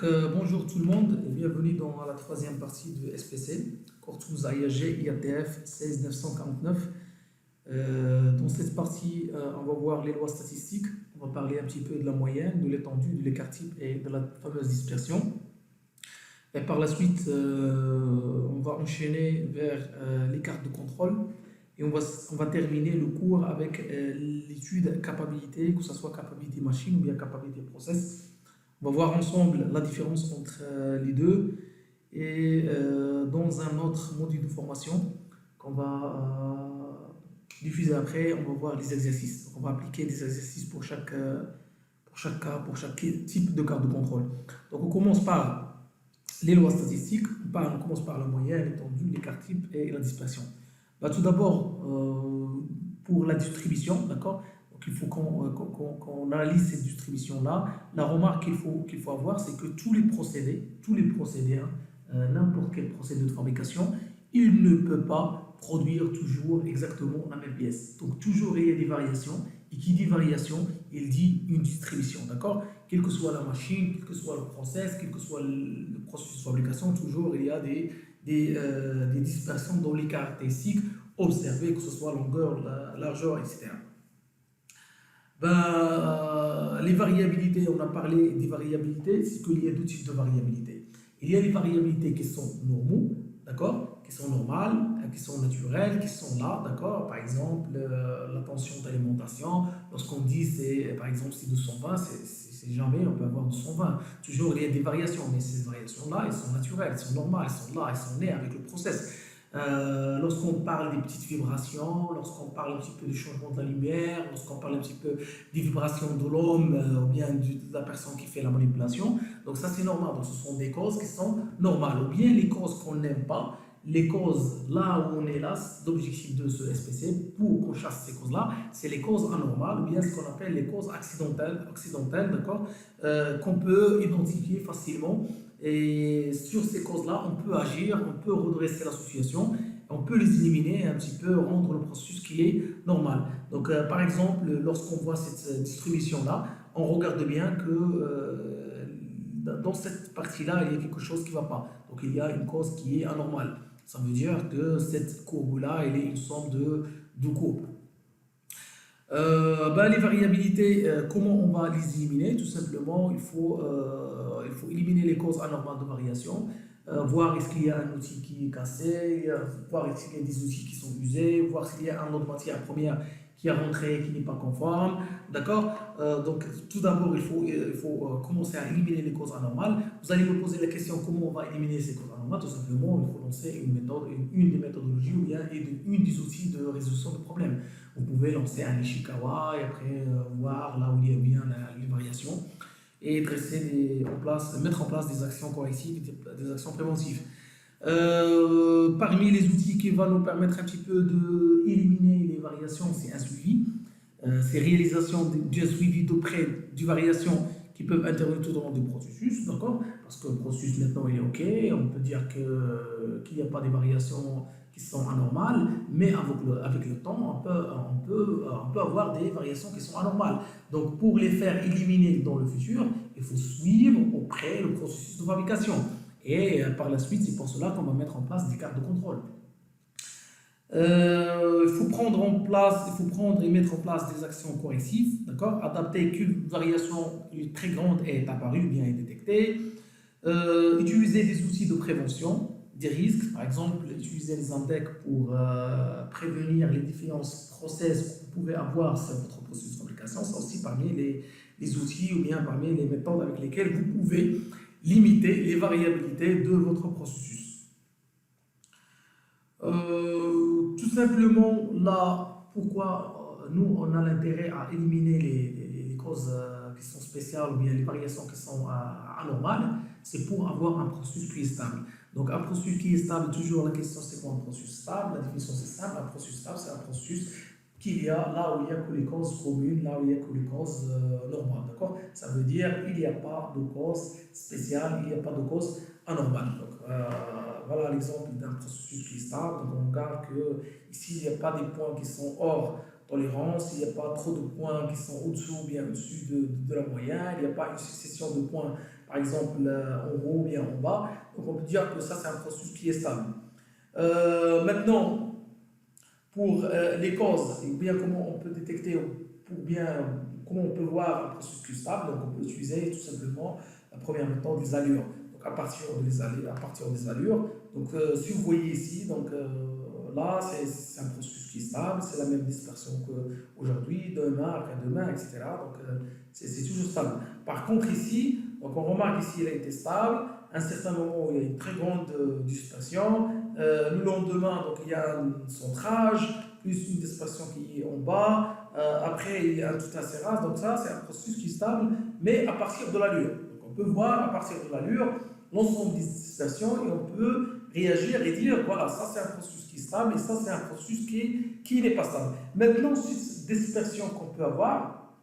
Bonjour tout le monde et bienvenue dans la troisième partie de SPC, Courtouz AIAG IATF 16949. Dans cette partie, on va voir les lois statistiques, on va parler un petit peu de la moyenne, de l'étendue, de l'écart type et de la fameuse dispersion. Et par la suite, on va enchaîner vers les cartes de contrôle et on va terminer le cours avec l'étude capacité, que ce soit capacité machine ou bien capacité process. On va voir ensemble la différence entre les deux et dans un autre module de formation qu'on va diffuser après, on va voir les exercices. Donc, on va appliquer des exercices pour chaque cas, pour chaque type de carte de contrôle. Donc on commence par les lois statistiques, on commence par la moyenne, l'étendue, l'écart type et la dispersion. Tout d'abord, pour la distribution, d'accord? Donc il faut qu'on analyse cette distribution-là. La remarque qu'il faut avoir, c'est que tous les procédés, n'importe quel procédé de fabrication, il ne peut pas produire toujours exactement la même pièce. Donc toujours il y a des variations. Et qui dit variation, il dit une distribution, d'accord? Quelle que soit la machine, quel que soit le process, quel que soit le processus de fabrication, toujours il y a des dispersions dans les caractéristiques observées, que ce soit longueur, largeur, etc. Les variabilités, on a parlé des variabilités, c'est qu'il y a deux types de variabilités. Il y a des variabilités qui sont normaux, d'accord, qui sont normales, qui sont naturelles, qui sont là, d'accord. Par exemple, la tension d'alimentation, lorsqu'on dit c'est, par exemple, c'est 220, c'est jamais, on peut avoir 220. Toujours, il y a des variations, mais ces variations-là, elles sont naturelles, elles sont normales, elles sont là, elles sont nées avec le process. Lorsqu'on parle des petites vibrations, lorsqu'on parle un petit peu du changement de la lumière, lorsqu'on parle un petit peu des vibrations de l'homme ou bien de la personne qui fait la manipulation, donc ça c'est normal. Donc ce sont des causes qui sont normales. Ou bien les causes qu'on n'aime pas, les causes là où on est là, l'objectif de ce SPC pour qu'on chasse ces causes-là, c'est les causes anormales ou bien ce qu'on appelle les causes accidentelles d'accord, qu'on peut identifier facilement. Et sur ces causes-là, on peut agir, on peut redresser la situation, on peut les éliminer et un petit peu rendre le processus qui est normal. Donc, par exemple, lorsqu'on voit cette distribution-là, on regarde bien que dans cette partie-là, il y a quelque chose qui ne va pas. Donc, il y a une cause qui est anormale. Ça veut dire que cette courbe-là, elle est une somme de courbes. Les variabilités, comment on va les éliminer? Tout simplement, il faut éliminer les causes anormales de variation, voir est-ce qu'il y a un outil qui est cassé, voir est-ce qu'il y a des outils qui sont usés, voir s'il y a un autre matière première qui est rentrée, qui n'est pas conforme, d'accord? Donc, tout d'abord, il faut commencer à éliminer les causes anormales. Vous allez me poser la question comment on va éliminer ces causes anormales? Tout simplement, il faut lancer une méthode, une des méthodologies ou bien une des outils de résolution de problèmes. Vous pouvez lancer un Ishikawa et après voir là où il y a bien les variations et mettre en place des actions correctives, des actions préventives. Parmi les outils qui vont nous permettre un petit peu d'éliminer les variations, c'est un suivi. C'est réalisation d'un suivi de près des variations qui peuvent intervenir tout au long du processus, d'accord? Parce que le processus maintenant il est OK, on peut dire qu'il n'y a pas de variations qui sont anormales, mais avec le temps, on peut avoir des variations qui sont anormales. Donc pour les faire éliminer dans le futur, il faut suivre auprès le processus de fabrication. Et par la suite, c'est pour cela qu'on va mettre en place des cartes de contrôle. Il faut prendre et mettre en place des actions correctives, d'accord, adapter qu'une variation très grande est apparue, bien est détectée, utiliser des outils de prévention des risques, par exemple, utiliser les index pour prévenir les différences process que vous pouvez avoir sur votre processus de fabrication, c'est aussi parmi les outils ou bien parmi les méthodes avec lesquelles vous pouvez limiter les variabilités de votre processus. Tout simplement, là, pourquoi nous, on a l'intérêt à éliminer les causes qui sont spéciales ou bien les variations qui sont anormales, c'est pour avoir un processus qui est stable. Donc, un processus qui est stable, toujours la question c'est quoi un processus stable? La définition c'est simple, un processus stable, c'est un processus qu'il y a là où il n'y a que les causes communes, là où il n'y a que les causes normales, d'accord? Ça veut dire qu'il n'y a pas de cause spéciale, il n'y a pas de cause anormale. Donc, voilà l'exemple d'un processus qui est stable. Donc, on regarde que ici, il n'y a pas des points qui sont hors tolérance, il n'y a pas trop de points qui sont au-dessous ou bien au-dessus de la moyenne, il n'y a pas une succession de points, par exemple, en haut ou bien en bas. Donc on peut dire que ça, c'est un processus qui est stable. Maintenant, pour les causes, et bien comment on peut détecter, ou bien comment on peut voir un processus qui est stable, donc on peut utiliser tout simplement la première méthode des allures. Donc à partir des allures, donc si vous voyez ici, donc là c'est un processus qui est stable, c'est la même dispersion qu'aujourd'hui, demain, après-demain, etc. Donc c'est toujours stable. Par contre ici, donc on remarque ici elle a été stable, à un certain moment où il y a une très grande dispersion, le lendemain donc il y a un centrage, plus une dispersion qui est en bas, après il y a un tout acérage, donc ça c'est un processus qui est stable, mais à partir de l'allure. Donc on peut voir à partir de l'allure l'ensemble des dispersions et on peut réagir et dire voilà, ça c'est un processus qui est stable et ça c'est un processus qui n'est pas stable. Maintenant, cette dispersion qu'on peut avoir,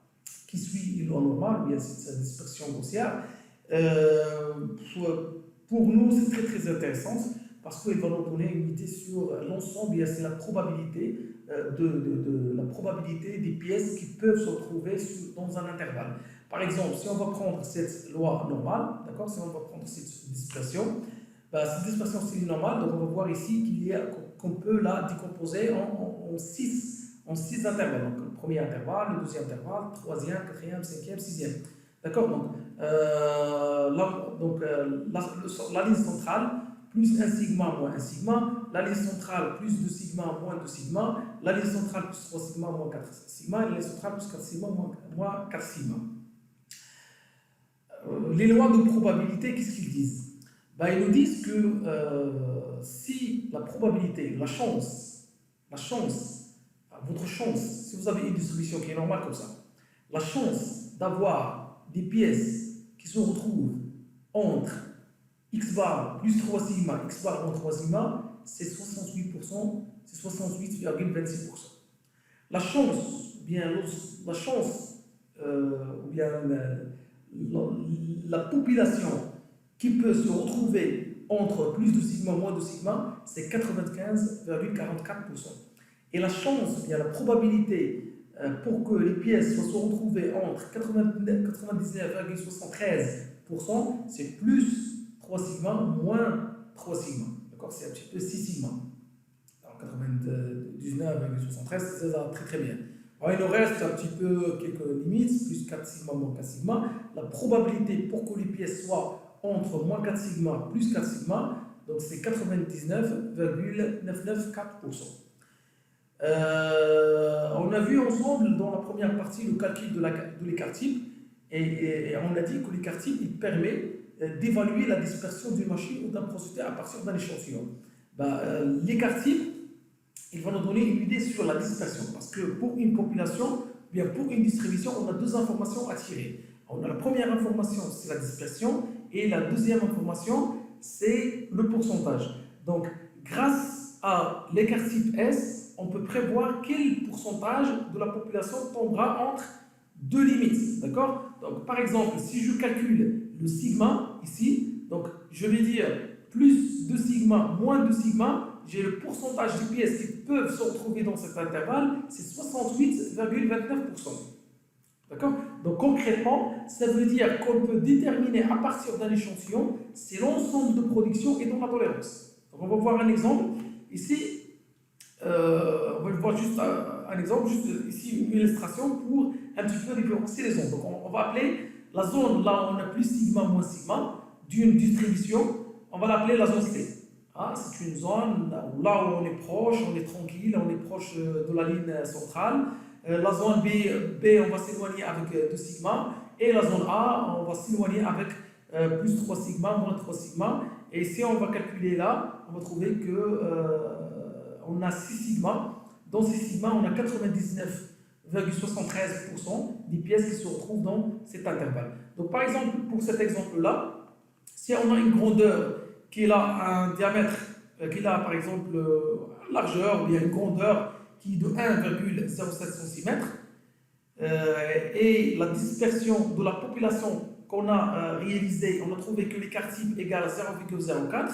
qui suit une loi normale, ou bien cette dispersion gaussière, pour nous c'est très très intéressant parce qu'il va nous donner une idée sur l'ensemble, c'est la probabilité la probabilité des pièces qui peuvent se retrouver dans un intervalle. Par exemple, si on va prendre cette loi normale, d'accord, si on va prendre cette dispersion, cette dispersion c'est normale, donc on va voir ici qu'on peut la décomposer en six intervalles. Donc le premier intervalle, le deuxième intervalle, troisième, quatrième, cinquième, sixième. D'accord, donc, la ligne centrale, plus 1 sigma moins 1 sigma, la ligne centrale plus 2 sigma moins 2 sigma, la ligne centrale plus 3 sigma moins 4 sigma, et la ligne centrale plus 4 sigma moins 4 sigma. Les lois de probabilité, qu'est-ce qu'ils disent? Ils nous disent que si la probabilité, votre chance, si vous avez une distribution qui est normale comme ça, la chance d'avoir des pièces qui se retrouvent entre x bar plus 3 sigma, x bar moins 3 sigma, c'est 68%, c'est 68,26%. La chance, ou bien la population qui peut se retrouver entre plus de sigma, moins de sigma, c'est 95,44%. Et la chance, bien la probabilité pour que les pièces soient retrouvées entre 99,73%, c'est plus 3 sigma moins 3 sigma. D'accord, c'est un petit peu 6 sigma. Alors 99,73, c'est ça très très bien. Alors, il nous reste un petit peu quelques limites, plus 4 sigma moins 4 sigma. La probabilité pour que les pièces soient entre moins 4 sigma plus 4 sigma, donc c'est 99,994%. On a vu ensemble dans la première partie le calcul de l'écart type et on a dit que l'écart type il permet d'évaluer la dispersion d'une machine ou d'un procédé à partir d'un échantillon. L'écart type il va nous donner une idée sur la dispersion parce que pour une population, bien pour une distribution, on a deux informations à tirer. On a la première information, c'est la dispersion et la deuxième information, c'est le pourcentage. Donc, grâce à l'écart type S, on peut prévoir quel pourcentage de la population tombera entre deux limites. D'accord? Donc, par exemple, si je calcule le sigma ici, donc je vais dire plus 2 sigma moins 2 sigma, j'ai le pourcentage de pièces qui peuvent se retrouver dans cet intervalle, c'est 68,29%. D'accord? Donc concrètement, ça veut dire qu'on peut déterminer à partir d'un échantillon, c'est l'ensemble de production et donc la tolérance. Donc on va voir un exemple. Ici, on va voir juste un exemple, juste ici une illustration pour un petit peu différencier les zones. Donc on va appeler la zone là où on a plus sigma moins sigma d'une distribution, on va l'appeler la zone C. C'est une zone là où on est proche, on est tranquille, on est proche de la ligne centrale. La zone B, on va s'éloigner avec 2 sigma. Et la zone A, on va s'éloigner avec plus 3 sigma, moins 3 sigma. Et si on va calculer là, on va trouver qu'on a 6 sigma. Dans ces sigma, on a 99,73% des pièces qui se retrouvent dans cet intervalle. Donc par exemple, pour cet exemple-là, si on a une grandeur qui a un diamètre, qui a par exemple une largeur ou bien une grandeur qui est de 1,07 cm et la dispersion de la population qu'on a réalisée, on a trouvé que l'écart type égale à 0,04.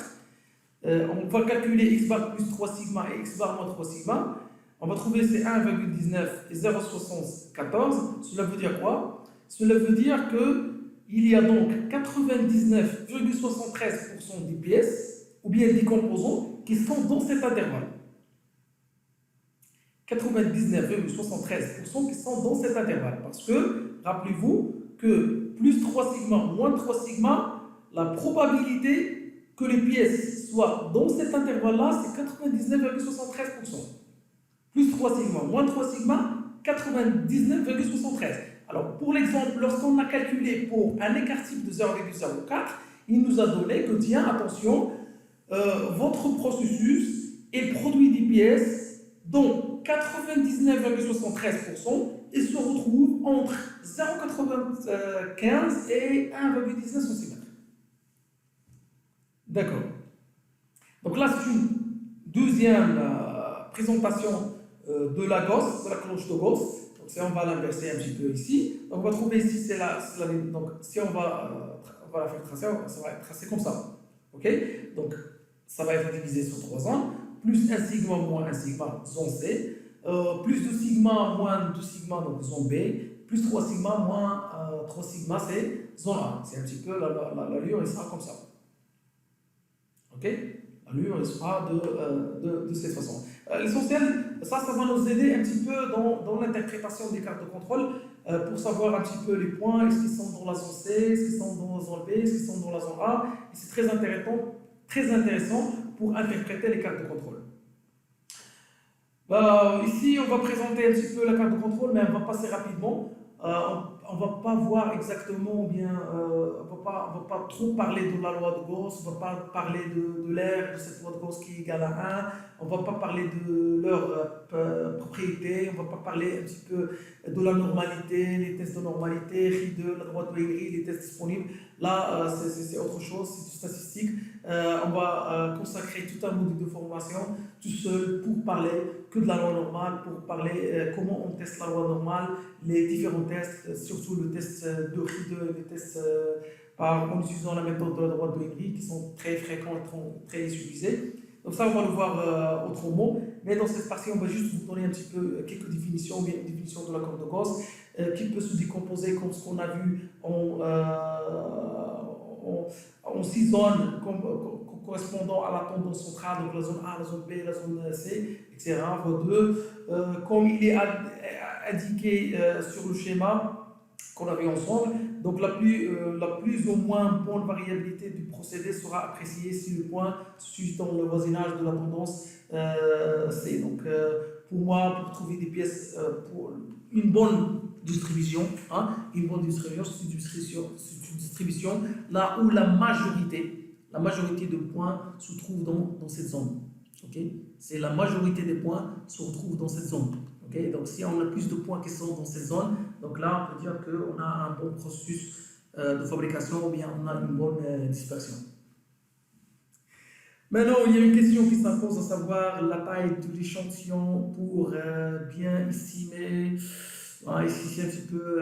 On va calculer x bar plus 3 sigma et x bar moins 3 sigma. On va trouver ces 1,19 et 0,74. Cela veut dire quoi? Cela veut dire qu'il y a donc 99,73% des pièces ou bien des composants qui sont dans cet intervalle. 99,73% qui sont dans cet intervalle. Parce que, rappelez-vous que plus 3 sigma, moins 3 sigma, la probabilité que les pièces soient dans cet intervalle-là, c'est 99,73%. Plus 3 sigma, moins 3 sigma, 99,73. Alors, pour l'exemple, lorsqu'on a calculé pour un écart type de 0,04, il nous a donné que, tiens, attention, votre processus est produit des pièces dont 99,73% et se retrouve entre 0,95 et 1,19 cm. D'accord. Donc là, c'est une deuxième présentation de la Gauss, de la cloche de Gauss. Donc si on va l'inverser un petit peu ici, donc on va trouver ici, c'est la donc si on va la faire tracer, ça va être tracé comme ça. Ok? Donc ça va être divisé sur 3 ans, plus 1 sigma moins 1 sigma, zone C, plus 2 sigma moins 2 sigma, donc zone B, plus 3 sigma moins 3 sigma, c'est zone A. C'est un petit peu l'allure, il sera comme ça. Ok? L'allure, il sera de cette façon. L'essentiel, ça va nous aider un petit peu dans l'interprétation des cartes de contrôle pour savoir un petit peu les points, est-ce qu'ils sont dans la zone C, est-ce qu'ils sont dans la zone B, est-ce qu'ils sont dans la zone A. Et c'est très intéressant pour interpréter les cartes de contrôle. Ici, on va présenter un petit peu la carte de contrôle, mais on va passer rapidement. On ne va pas voir exactement, bien, on ne va pas trop parler de la loi de Gauss, on ne va pas parler de l'air de cette loi de Gauss qui est égale à 1, on ne va pas parler de leurs propriétés, on ne va pas parler un petit peu de la normalité, les tests de normalité, RI2, la droite de Henry, les tests disponibles. Là, c'est autre chose, c'est du statistique. On va consacrer tout un module de formation tout seul pour parler que de la loi normale, pour parler comment on teste la loi normale, les différents tests, surtout le test de RI2, les tests en utilisant la méthode de la droite de Henry qui sont très fréquents et très utilisés. Donc ça, on va le voir autrement, mais dans cette partie, on va juste vous donner un petit peu quelques définitions, bien une définition de la courbe de Gauss, qui peut se décomposer comme ce qu'on a vu en 6 zones correspondant à la tendance centrale, donc la zone A, la zone B, la zone C, etc. Comme il est indiqué sur le schéma qu'on a vu ensemble, donc la plus ou moins bonne variabilité du procédé sera appréciée si le point se situe dans le voisinage de la tendance C. Donc pour moi, pour trouver des pièces pour une bonne distribution, une bonne distribution, c'est une distribution là où la majorité de points se trouve dans cette zone. Okay? C'est la majorité des points se retrouvent dans cette zone. Okay? Donc si on a plus de points qui sont dans cette zone, donc là on peut dire qu'on a un bon processus de fabrication ou bien on a une bonne dispersion. Maintenant, il y a une question qui s'impose, à savoir la taille de l'échantillon pour bien estimer. Ici, c'est un petit peu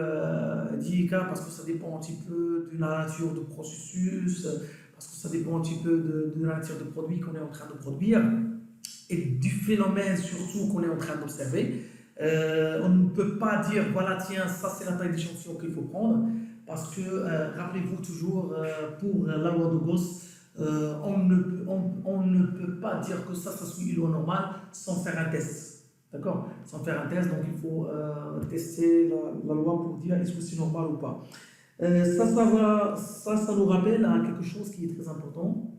délicat parce que ça dépend un petit peu de la nature du processus, parce que ça dépend un petit peu de la nature du produit qu'on est en train de produire et du phénomène surtout qu'on est en train d'observer. On ne peut pas dire, voilà, tiens, ça c'est la taille d'échantillon qu'il faut prendre, parce que, rappelez-vous toujours, pour la loi de Gauss, on ne peut pas dire que ça suit une loi normale sans faire un test. D'accord? Sans faire un test, donc il faut tester la loi pour dire est-ce que c'est normal ou pas. Ça nous rappelle à quelque chose qui est très important.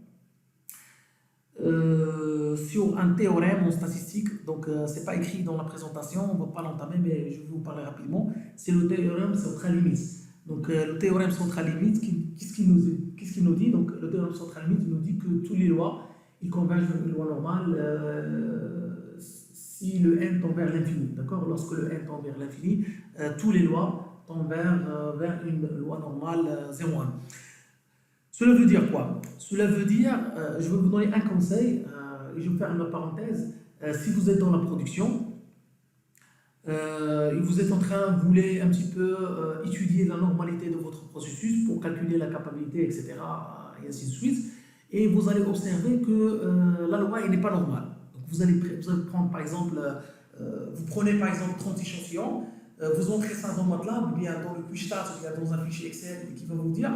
Sur un théorème en statistique, donc c'est pas écrit dans la présentation, on ne va pas l'entamer, mais je vais vous parler rapidement. C'est le théorème central limite. Donc le théorème central limite, qu'est-ce qu'il nous dit? Donc le théorème central limite nous dit que toutes les lois, ils convergent vers une loi normale si le n tend vers l'infini. D'accord? Lorsque le n tend vers l'infini, toutes les lois tendent vers une loi normale 0,1. Cela veut dire quoi? Cela veut dire, je vais vous donner un conseil, et je vais faire une parenthèse. Si vous êtes dans la production, et vous êtes en train, vous voulez un petit peu étudier la normalité de votre processus pour calculer la capacité, etc., et ainsi de suite, et vous allez observer que la loi n'est pas normale. Donc vous allez prendre par exemple vous prenez par exemple 30 échantillons, vous entrez ça dans MATLAB, ou bien dans le QuickStats, ou bien dans un fichier Excel, et qui va vous dire,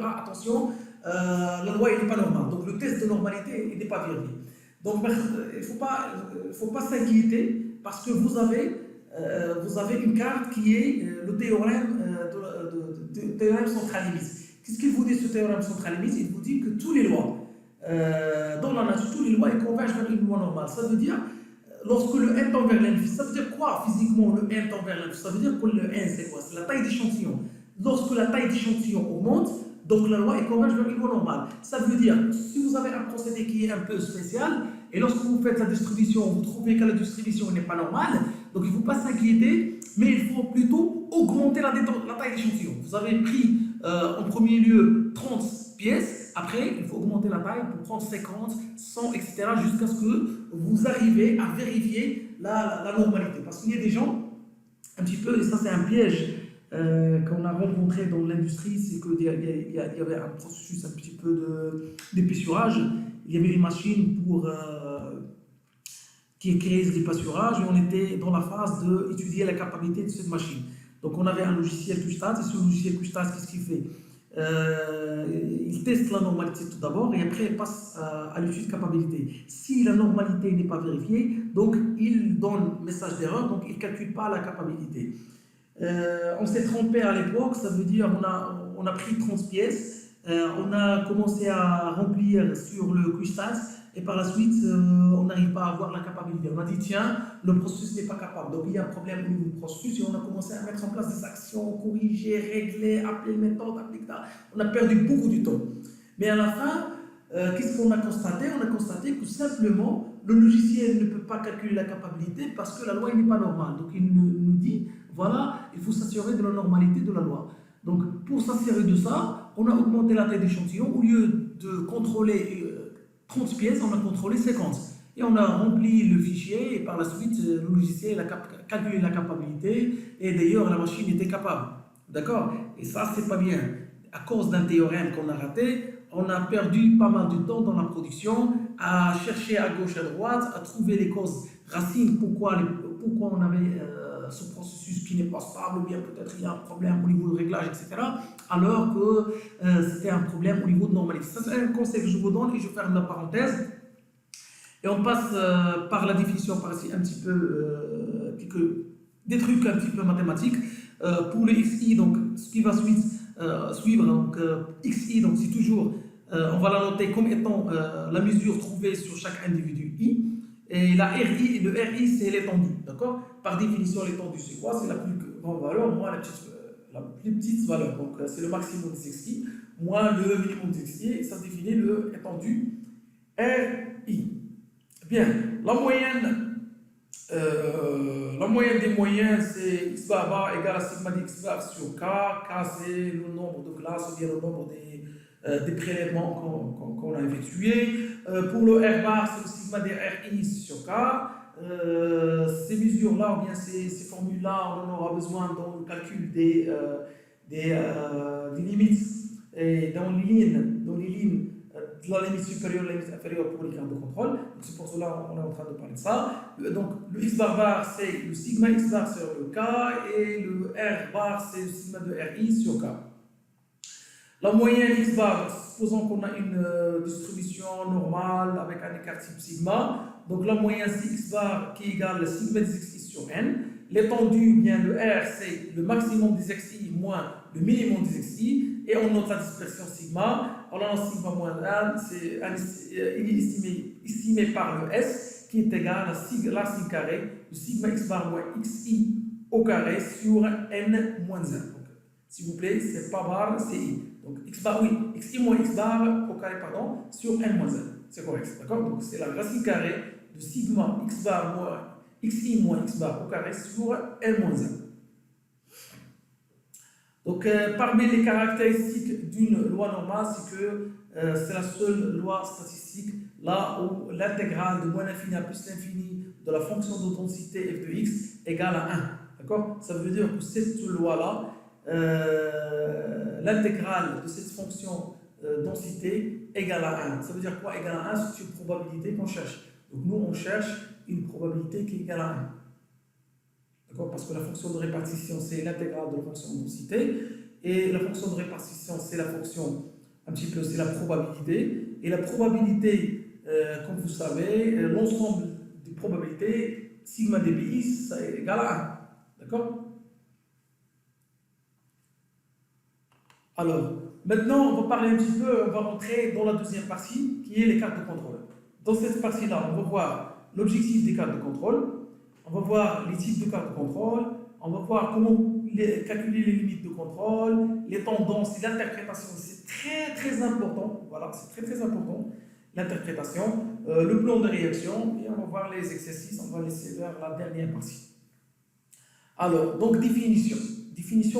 ah, attention, la loi n'est pas normale. Donc le test de normalité il n'est pas vérifié. Donc il ne faut pas s'inquiéter parce que vous avez une carte qui est le théorème théorème central-limite. Qu'est-ce qu'il vous dit ce théorème central-limite? Il vous dit que toutes les lois dans la nature, toutes les lois elles convergent vers une loi normale. Ça veut dire lorsque le n tend vers l'infini, ça veut dire quoi physiquement le n tend vers l'infini? Ça veut dire que le n c'est quoi? C'est la taille d'échantillon. Lorsque la taille d'échantillon augmente, donc la loi elle converge vers une loi normale. Ça veut dire si vous avez un procédé qui est un peu spécial et lorsque vous faites la distribution, vous trouvez que la distribution n'est pas normale, donc il ne faut pas s'inquiéter, mais il faut plutôt augmenter la taille d'échantillon. Vous avez pris en premier lieu 30 pièces, après il faut augmenter la taille pour prendre 50, 100, etc. jusqu'à ce que vous arrivez à vérifier la normalité. Parce qu'il y a des gens, un petit peu, et ça c'est un piège qu'on a rencontré dans l'industrie, c'est qu'il y avait un processus un petit peu d'épaissurage. Il y avait une machine qui crée des pâturages et on était dans la phase d'étudier la capacité de cette machine. Donc on avait un logiciel QuickStats et ce logiciel QuickStats, qu'est-ce qu'il fait? Il teste la normalité tout d'abord et après il passe à l'étude de capacité. Si la normalité n'est pas vérifiée, donc il donne message d'erreur, donc il ne calcule pas la capacité. On s'est trompé à l'époque, ça veut dire on a pris 30 pièces, on a commencé à remplir sur le QuickStats et par la suite on n'arrive pas à avoir la capacité. On a dit tiens, le processus n'est pas capable, donc il y a un problème au niveau du processus et on a commencé à mettre en place des actions, corriger, régler, appeler une méthode, appliquer ça. On a perdu beaucoup de temps. Mais à la fin, qu'est-ce qu'on a constaté? On a constaté que simplement le logiciel ne peut pas calculer la capacité parce que la loi n'est pas normale. Donc il nous dit voilà, il faut s'assurer de la normalité de la loi. Donc pour s'assurer de ça, on a augmenté la taille d'échantillon. Au lieu de contrôler 30 pièces, on a contrôlé 50. Et on a rempli le fichier et par la suite, le logiciel a calculé la capacité et d'ailleurs la machine était capable. D'accord? Et ça, c'est pas bien. À cause d'un théorème qu'on a raté, on a perdu pas mal de temps dans la production à chercher à gauche, à droite, à trouver les causes racines, pourquoi on avait ce processus qui n'est pas stable, ou bien peut-être il y a un problème au niveau de réglage, etc. Alors que c'était un problème au niveau de normalité. Ça, c'est un conseil que je vous donne et je ferme la parenthèse. Et on passe par la définition par ici un petit peu, des trucs un petit peu mathématiques. Pour le xi, donc ce qui va suivre, donc xi, donc c'est toujours, on va la noter comme étant la mesure trouvée sur chaque individu i. Et la RI, le RI, c'est l'étendue, d'accord? Par définition, l'étendue, c'est quoi? C'est la plus grande valeur, moins la plus petite valeur. Donc, c'est le maximum des xi, moins le minimum des xi, et ça définit l'étendue RI. Bien, la moyenne des moyens, c'est x bar égale à sigma de x bar sur k. K, c'est le nombre de classes, ou bien le nombre des prélèvements qu'on a effectués. Pour le R bar, c'est le sigma des RI sur K. Ces mesures-là, ou bien ces formules-là, on en aura besoin dans le calcul des limites et dans les lignes de la limite supérieure et la limite inférieure pour les graines de contrôle. Donc c'est pour cela qu'on est en train de parler de ça. Donc le x bar, c'est le sigma x bar sur le K et le R bar, c'est le sigma de RI sur K. La moyenne x bar, supposons qu'on a une distribution normale avec un écart type sigma. Donc la moyenne c'est x bar qui est égal à sigma des xi sur n. L'étendue, bien le R, c'est le maximum des xi moins le minimum des xi. Et on note la dispersion sigma. Alors la sigma moins 1, il est estimé par le S qui est égal à racine carrée de sigma x bar moins xi au carré sur n moins 1. S'il vous plaît, c'est pas bar, c'est i. Donc x bar, oui, xi moins x bar au carré, pardon, sur n moins 1. C'est correct, d'accord? Donc c'est la racine carrée de sigma x bar moins xi moins x bar au carré sur n moins 1. Donc parmi les caractéristiques d'une loi normale, c'est que c'est la seule loi statistique là où l'intégrale de moins l'infini à plus l'infini de la fonction de densité f de x égale à 1. D'accord? Ça veut dire que cette loi-là, l'intégrale de cette fonction densité égale à 1. Ça veut dire quoi? Égale à 1, c'est une probabilité qu'on cherche. Donc nous, on cherche une probabilité qui est égale à 1. D'accord? Parce que la fonction de répartition, c'est l'intégrale de la fonction de densité. Et la fonction de répartition, c'est la fonction, un petit peu, c'est la probabilité. Et la probabilité, comme vous savez, l'ensemble des probabilités, sigma dpi, ça est égal à 1. D'accord? Alors, maintenant, on va parler un petit peu, on va rentrer dans la deuxième partie, qui est les cartes de contrôle. Dans cette partie-là, on va voir l'objectif des cartes de contrôle, on va voir les types de cartes de contrôle, on va voir comment calculer les limites de contrôle, les tendances et l'interprétation. C'est très très important, voilà, c'est très très important, l'interprétation, le plan de réaction, et on va voir les exercices, on va laisser vers la dernière partie. Alors, donc définition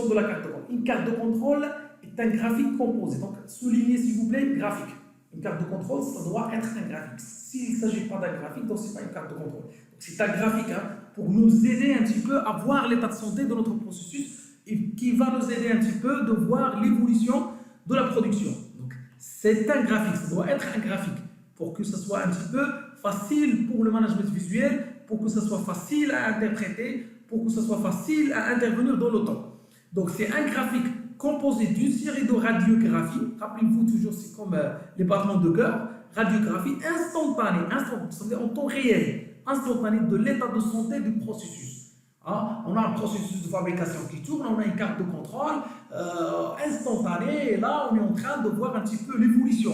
de la carte de contrôle. Une carte de contrôle est un graphique composé. Donc, soulignez s'il vous plaît, graphique. Une carte de contrôle, ça doit être un graphique. S'il ne s'agit pas d'un graphique, donc ce n'est pas une carte de contrôle. C'est un graphique pour nous aider un petit peu à voir l'état de santé de notre processus et qui va nous aider un petit peu de voir l'évolution de la production. Donc, c'est un graphique, ça doit être un graphique pour que ce soit un petit peu facile pour le management visuel, pour que ce soit facile à interpréter, pour que ce soit facile à intervenir dans le temps. Donc, c'est un graphique composé d'une série de radiographies. Rappelez-vous toujours, c'est comme les battements de cœur. Radiographie instantanée, c'est-à-dire en temps réel, instantanée de l'état de santé du processus. On a un processus de fabrication qui tourne, on a une carte de contrôle instantanée, et là, on est en train de voir un petit peu l'évolution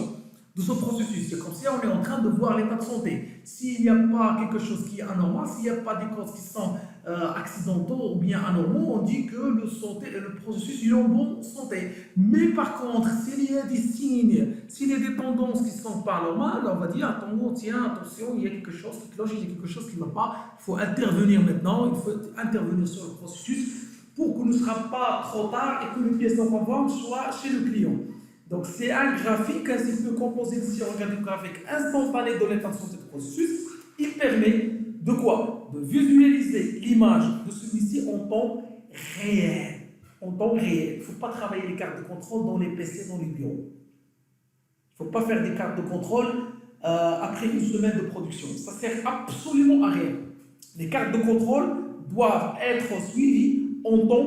de ce processus. C'est comme si on est en train de voir l'état de santé. S'il n'y a pas quelque chose qui est anormal, s'il n'y a pas des causes qui sont accidentaux ou bien anormaux, on dit que le processus est en bonne santé. Mais par contre, s'il y a des signes, s'il y a des tendances qui ne sont pas normales, on va dire attention, il y a quelque chose qui cloche, il y a quelque chose qui ne va pas. Il faut intervenir maintenant, il faut intervenir sur le processus pour qu'il ne sera pas trop tard et que les pièces non conformes soient chez le client. Donc, c'est un graphique ainsi que composé de séries graphique instantané de l'état de santé du processus. Il permet de quoi? De visualiser l'image de celui-ci en temps réel. En temps réel. Il ne faut pas travailler les cartes de contrôle dans les PC, dans les bureaux. Il ne faut pas faire des cartes de contrôle après une semaine de production. Ça ne sert absolument à rien. Les cartes de contrôle doivent être suivies en temps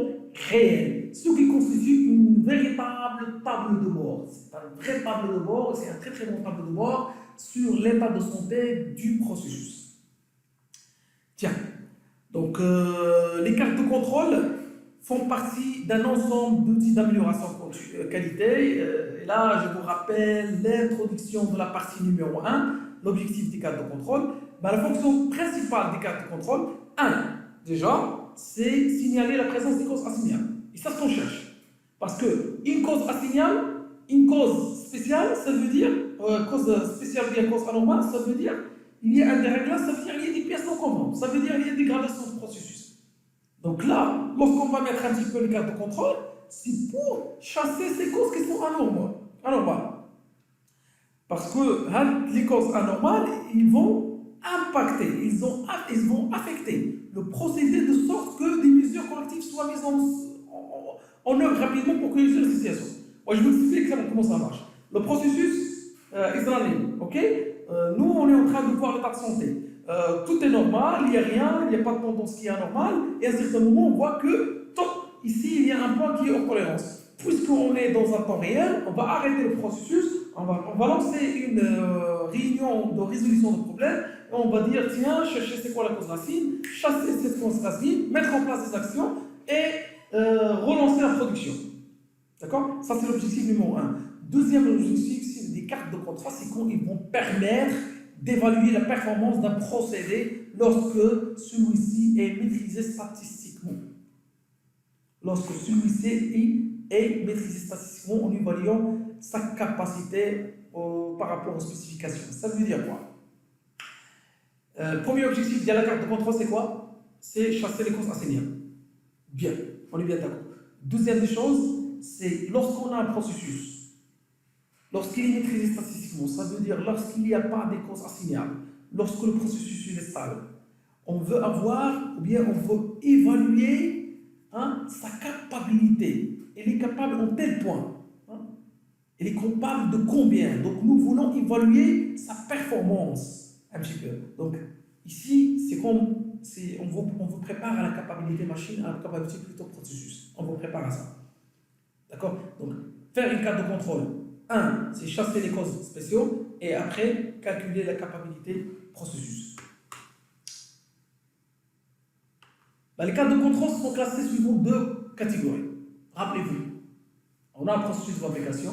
réel. Ce qui constitue une véritable table de bord. C'est un vrai table de bord, c'est un très très bon table de bord sur l'état de santé du processus. Tiens, donc les cartes de contrôle font partie d'un ensemble d'outils d'amélioration qualité. Et là, je vous rappelle l'introduction de la partie numéro 1, l'objectif des cartes de contrôle. La fonction principale des cartes de contrôle, déjà, c'est signaler la présence des causes assignables. Et ça, c'est ce qu'on cherche. Parce qu'une cause assignable, une cause spéciale, ça veut dire, cause spéciale ou bien cause anormale, ça veut dire, il y a un déréglage, ça veut dire il y a des pièces non conformes, ça veut dire il y a des gradations de processus. Donc là, lorsqu'on va mettre un petit peu les cartes de contrôle, c'est pour chasser ces causes qui sont anormales. Parce que les causes anormales, ils vont impacter, ils vont affecter le procédé de sorte que des mesures correctives soient mises en œuvre rapidement pour corriger la situation. Moi, je vous explique comment ça marche. Le processus israélien, ok? Nous, on est en train de voir l'état de santé. Tout est normal, il n'y a rien, il n'y a pas de tendance qui est anormale, et à un certain moment, on voit que, ici, il y a un point qui est hors tolérance. Puisqu'on est dans un temps réel, on va arrêter le processus, on va lancer une réunion de résolution de problème, et on va dire, tiens, chercher c'est quoi la cause racine, chasser cette cause racine, mettre en place des actions, et relancer la production. D'accord? Ça, c'est l'objectif numéro 1. Deuxième objectif, c'est des cartes de contrôle, c'est qu'ils vont permettre d'évaluer la performance d'un procédé lorsque celui-ci est maîtrisé statistiquement. Lorsque celui-ci est maîtrisé statistiquement en évaluant sa capacité par rapport aux spécifications. Ça veut dire quoi? Premier objectif de la carte de contrôle, c'est quoi? C'est chasser les causes assignables. Bien, on est bien d'accord. Deuxième des choses, c'est lorsqu'on a un processus, lorsqu'il est maîtrisé statistiquement, ça veut dire lorsqu'il n'y a pas de causes assignables, lorsque le processus est stable, on veut avoir, ou bien on veut évaluer sa capacité. Elle est capable en tel point. Elle est capable de combien? Donc nous voulons évaluer sa performance un petit peu. Donc ici, c'est comme on vous prépare à la capacité machine, à la capacité plutôt processus. On vous prépare à ça. D'accord? Donc, faire une carte de contrôle. Un, c'est chasser les causes spéciaux et après, calculer la capacité processus. Bah, les cartes de contrôle sont classées suivant deux catégories. Rappelez-vous, on a un processus de fabrication.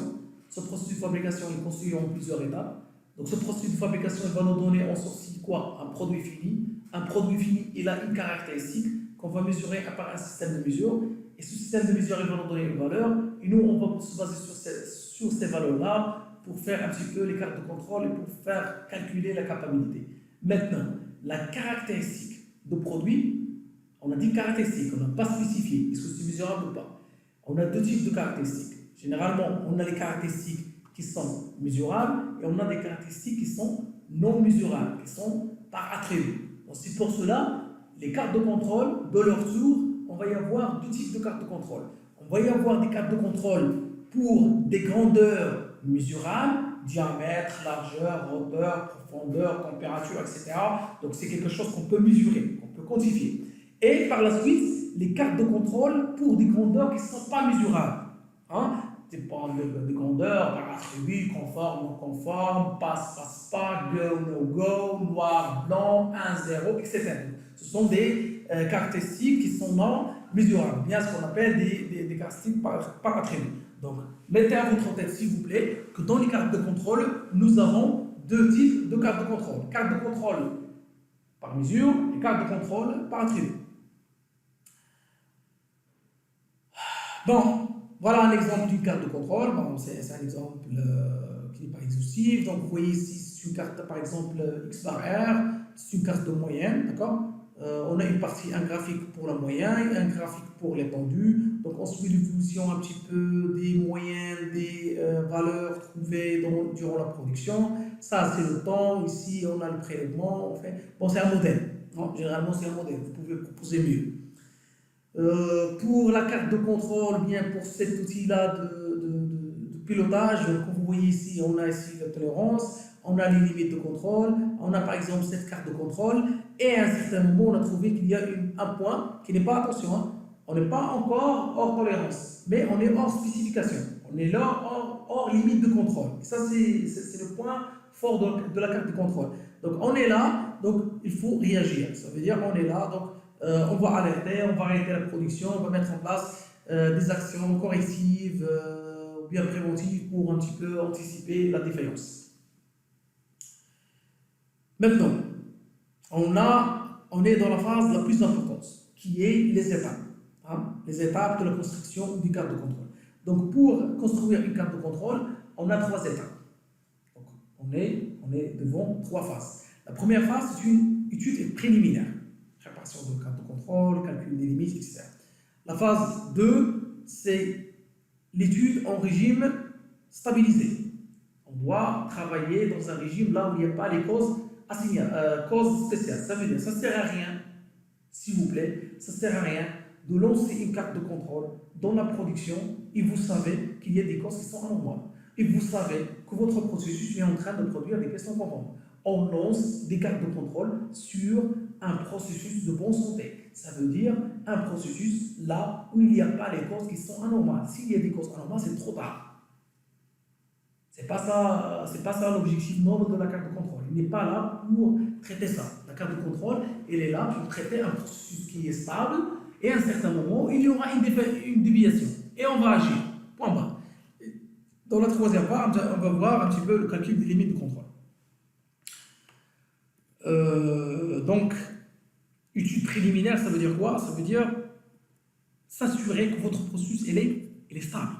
Ce processus de fabrication est construit en plusieurs étapes. Donc, ce processus de fabrication va nous donner en sortie quoi? Un produit fini. Un produit fini, il a une caractéristique qu'on va mesurer par un système de mesure. Et ce système de mesure, il va nous donner une valeur. Et nous, on va se baser sur ces valeurs-là pour faire un petit peu les cartes de contrôle et pour faire calculer la capacité. Maintenant, la caractéristique de produit, on a dit caractéristiques, on n'a pas spécifié. Est-ce que c'est mesurable ou pas? On a deux types de caractéristiques. Généralement, on a les caractéristiques qui sont mesurables et on a des caractéristiques qui sont non mesurables, qui sont par attribut. Donc, c'est pour cela, les cartes de contrôle, de leur tour, on va y avoir deux types de cartes de contrôle. On va y avoir des cartes de contrôle pour des grandeurs mesurables, diamètre, largeur, hauteur, profondeur, température, etc. Donc, c'est quelque chose qu'on peut mesurer, qu'on peut quantifier. Et par la suite, les cartes de contrôle pour des grandeurs qui ne sont pas mesurables. Dépend des grandeurs, par attribut, conforme, non conforme, passe, pas, go, no go, noir, blanc, 1, 0, etc. Ce sont des caractéristiques qui sont non mesurables, bien ce qu'on appelle des caractéristiques par attribut. Donc, mettez à votre tête, s'il vous plaît, que dans les cartes de contrôle, nous avons deux types de cartes de contrôle. Carte de contrôle par mesure et carte de contrôle par attribut. Bon, voilà un exemple d'une carte de contrôle. Bon, c'est un exemple qui n'est pas exhaustif. Donc, vous voyez ici, c'est une carte, par exemple, X bar R, c'est une carte de moyenne, d'accord? On a une partie, un graphique pour la moyenne, un graphique pour l'étendue. Donc, on suit l'évolution un petit peu des moyennes, des valeurs trouvées durant la production. Ça, c'est le temps. Ici, on a le prélèvement. Bon, c'est un modèle. Non, généralement, c'est un modèle. Vous pouvez proposer mieux. Pour la carte de contrôle, bien pour cet outil-là de pilotage, comme vous voyez ici, on a ici la tolérance, on a les limites de contrôle, on a par exemple cette carte de contrôle, et à un certain moment, on a trouvé qu'il y a un point qui n'est pas, attention, on n'est pas encore hors tolérance, mais on est hors spécification, on est là hors limite de contrôle. Et ça, c'est le point fort de la carte de contrôle. Donc on est là, donc il faut réagir, ça veut dire on est là, donc on va alerter, on va arrêter la production, on va mettre en place des actions correctives ou bien préventives pour un petit peu anticiper la défaillance. Maintenant, on est dans la phase la plus importante, qui est les étapes. Les étapes de la construction d'une carte de contrôle. Donc, pour construire une carte de contrôle, on a trois étapes. Donc, on est devant trois phases. La première phase, c'est une étude préliminaire. Préparation de carte de contrôle, calcul des limites, etc. La phase 2, c'est l'étude en régime stabilisé. On doit travailler dans un régime là où il n'y a pas les causes assignées, causes spéciales. Ça veut dire, ça ne sert à rien, s'il vous plaît, ça ne sert à rien de lancer une carte de contrôle dans la production et vous savez qu'il y a des causes qui sont anormales. Et vous savez que votre processus est en train de produire des questions conformes. On lance des cartes de contrôle sur un processus de bonne santé. Ça veut dire un processus là où il n'y a pas les causes qui sont anormales. S'il y a des causes anormales, c'est trop tard. C'est pas ça l'objectif noble de la carte de contrôle. Il n'est pas là pour traiter ça. La carte de contrôle, elle est là pour traiter un processus qui est stable et à un certain moment, il y aura une déviation. Et on va agir. Point barre. Dans la troisième part, on va voir un petit peu le calcul des limites de contrôle. Donc, étude préliminaire, ça veut dire quoi? Ça veut dire s'assurer que votre processus il est stable.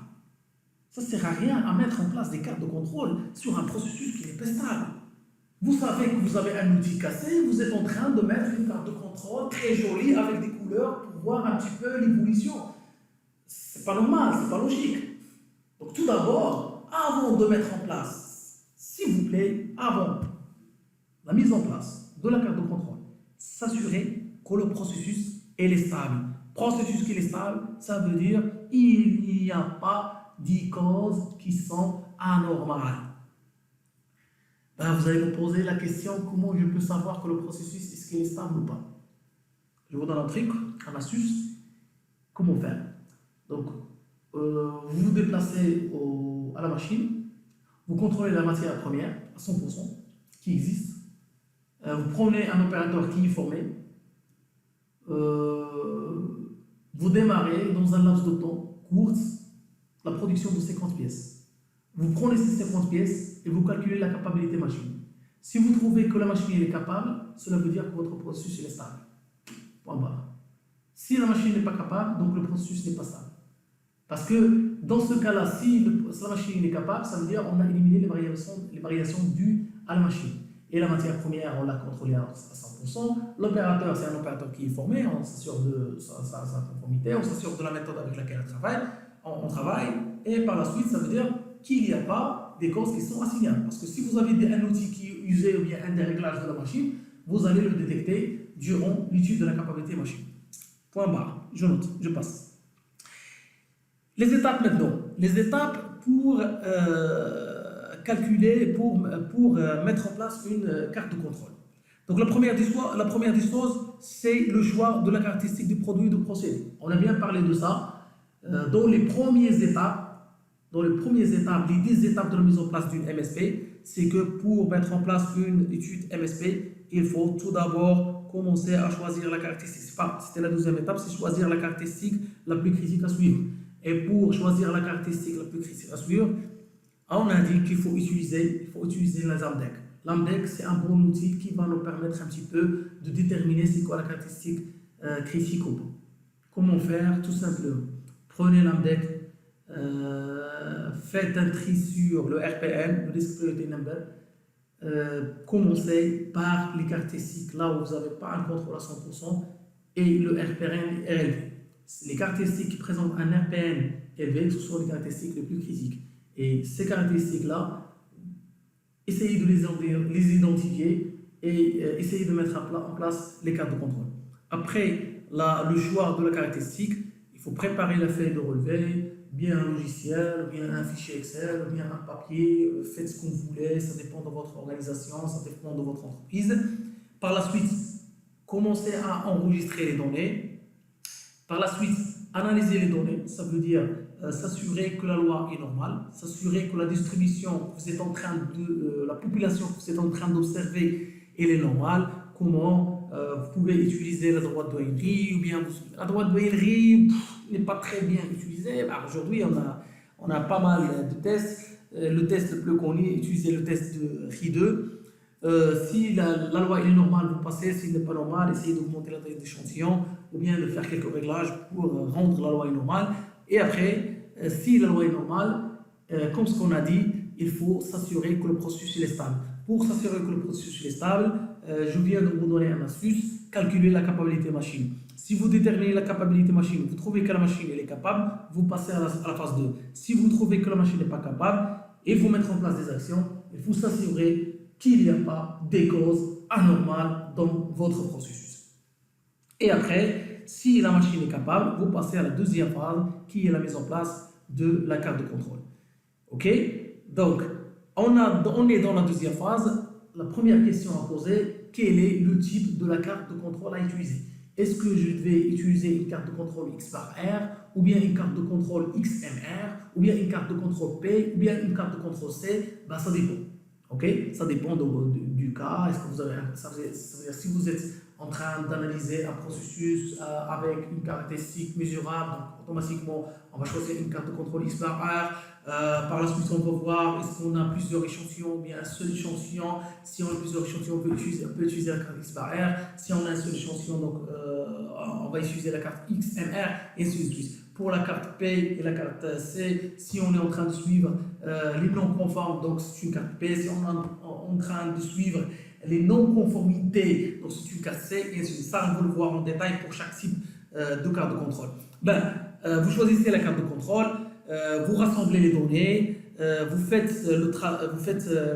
Ça ne sert à rien à mettre en place des cartes de contrôle sur un processus qui n'est pas stable. Vous savez que vous avez un outil cassé, vous êtes en train de mettre une carte de contrôle très jolie avec des couleurs pour voir un petit peu l'évolution. C'est pas normal, c'est pas logique. Donc tout d'abord, avant de mettre en place, s'il vous plaît, avant la mise en place de la carte de contrôle, s'assurer que le processus est stable. Processus qui est stable, ça veut dire il n'y a pas de causes qui sont anormales. Ben, vous allez me poser la question, comment je peux savoir que le processus est stable ou pas? Je vous donne un truc, une astuce. Comment faire? Donc, vous vous déplacez à la machine, vous contrôlez la matière première à 100% qui existe. Vous prenez un opérateur qui est formé. Vous démarrez dans un laps de temps court la production de 50 pièces. Vous prenez ces 50 pièces et vous calculez la capacité machine. Si vous trouvez que la machine est capable, cela veut dire que votre processus est stable. Point barre. Si la machine n'est pas capable, donc le processus n'est pas stable. Parce que dans ce cas-là, si la machine est capable, ça veut dire qu'on a éliminé les variations dues à la machine. Et la matière première, on l'a contrôlée à 100%. L'opérateur, c'est un opérateur qui est formé, on s'assure de sa conformité, on s'assure de la méthode avec laquelle on travaille. Et par la suite, ça veut dire qu'il n'y a pas des causes qui sont assignables. Parce que si vous avez un outil qui est usé ou bien un déréglage de la machine, vous allez le détecter durant l'étude de la capacité machine. Point barre. Je note, je passe. Les étapes maintenant. Les étapes pour calculer, pour mettre en place une carte de contrôle. Donc la première des choses, c'est le choix de la caractéristique du produit de procédé. On a bien parlé de ça. Dans les premières étapes, les 10 étapes de la mise en place d'une MSP, c'est que pour mettre en place une étude MSP, il faut tout d'abord commencer à choisir la caractéristique. C'était la deuxième étape, c'est choisir la caractéristique la plus critique à suivre. Et pour choisir la caractéristique la plus critique à suivre, on a dit qu'il faut utiliser la LAMDEC. LAMDEC, c'est un bon outil qui va nous permettre un petit peu de déterminer c'est quoi la caractéristique critique ou pas. Comment faire? Tout simplement. Prenez LAMDEC, faites un tri sur le RPN, le Risk Priority Number. Commencez par les caractéristiques là où vous n'avez pas un contrôle à 100% et le RPN est élevé. Les caractéristiques qui présentent un RPN élevé, ce sont les caractéristiques les plus critiques. Et ces caractéristiques-là, essayez de les identifier et essayez de mettre en place les cartes de contrôle. Après le choix de la caractéristique, il faut préparer la feuille de relevé, bien un logiciel, bien un fichier Excel, bien un papier, faites ce que vous voulez, ça dépend de votre organisation, ça dépend de votre entreprise. Par la suite, commencez à enregistrer les données. Par la suite, analyser les données, ça veut dire s'assurer que la loi est normale, s'assurer que la distribution que vous êtes en train la population que vous êtes en train d'observer, elle est normale. Comment vous pouvez utiliser la droite de douanerie ou bien la droite de douanerie n'est pas très bien utilisée. Aujourd'hui, on a pas mal de tests. Le test le plus connu, utiliser le test de RI2. Si la loi est normale, vous passez. S'il n'est pas normal, essayez d'augmenter la taille d'échantillon ou bien de faire quelques réglages pour rendre la loi normale. Et après, si la loi est normale, comme ce qu'on a dit, il faut s'assurer que le processus est stable. Pour s'assurer que le processus est stable, je viens de vous donner une astuce, calculer la capacité machine. Si vous déterminez la capacité machine, vous trouvez que la machine elle est capable, vous passez à la phase 2. Si vous trouvez que la machine n'est pas capable, il faut mettre en place des actions, il faut s'assurer qu'il n'y a pas des causes anormales dans votre processus. Et après, si la machine est capable, vous passez à la deuxième phase qui est la mise en place de la carte de contrôle. Ok? Donc, on est dans la deuxième phase. La première question à poser, quel est le type de la carte de contrôle à utiliser? Est-ce que je vais utiliser une carte de contrôle X par R, ou bien une carte de contrôle XMR, ou bien une carte de contrôle P, ou bien une carte de contrôle C? Ben, ça dépend. Ok? Ça dépend du cas. Est-ce que vous avez, ça veut dire, si vous êtes en train d'analyser un processus avec une caractéristique mesurable, donc automatiquement on va choisir une carte de contrôle X par R. Par la suite, on va voir est-ce qu'on a plusieurs échantillons ou bien un seul échantillon. Si on a plusieurs échantillons, on peut utiliser la carte X par R. Si on a un seul échantillon, donc, on va utiliser la carte XMR et ainsi de suite. Pour la carte P et la carte C, si on est en train de suivre les non conformes, donc c'est une carte P. Si on est en train de suivre les non-conformités, donc c'est une carte C, et ainsi de suite. Ça, on va le voir en détail pour chaque type de carte de contrôle. Vous choisissez la carte de contrôle, vous rassemblez les données, vous faites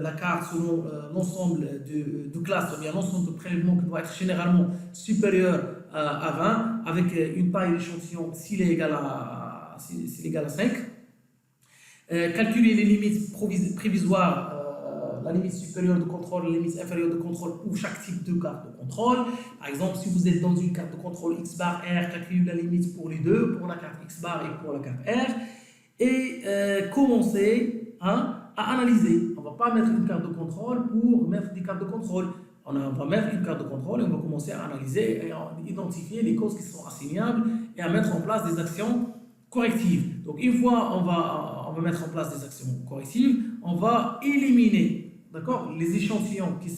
la carte selon l'ensemble de classes, ou bien l'ensemble de prélèvements qui doit être généralement supérieur à 20, avec une taille d'échantillon s'il est égal à 5. Calculer les limites prévisoires, la limite supérieure de contrôle, la limite inférieure de contrôle pour chaque type de carte de contrôle. Par exemple, si vous êtes dans une carte de contrôle X bar R, calculez la limite pour les deux, pour la carte X bar et pour la carte R. Et commencez à analyser. On ne va pas mettre une carte de contrôle pour mettre des cartes de contrôle. On va mettre une carte de contrôle et on va commencer à analyser et à identifier les causes qui sont assignables et à mettre en place des actions correctives. Donc, une fois on va mettre en place des actions correctives, on va éliminer, d'accord, les échantillons qui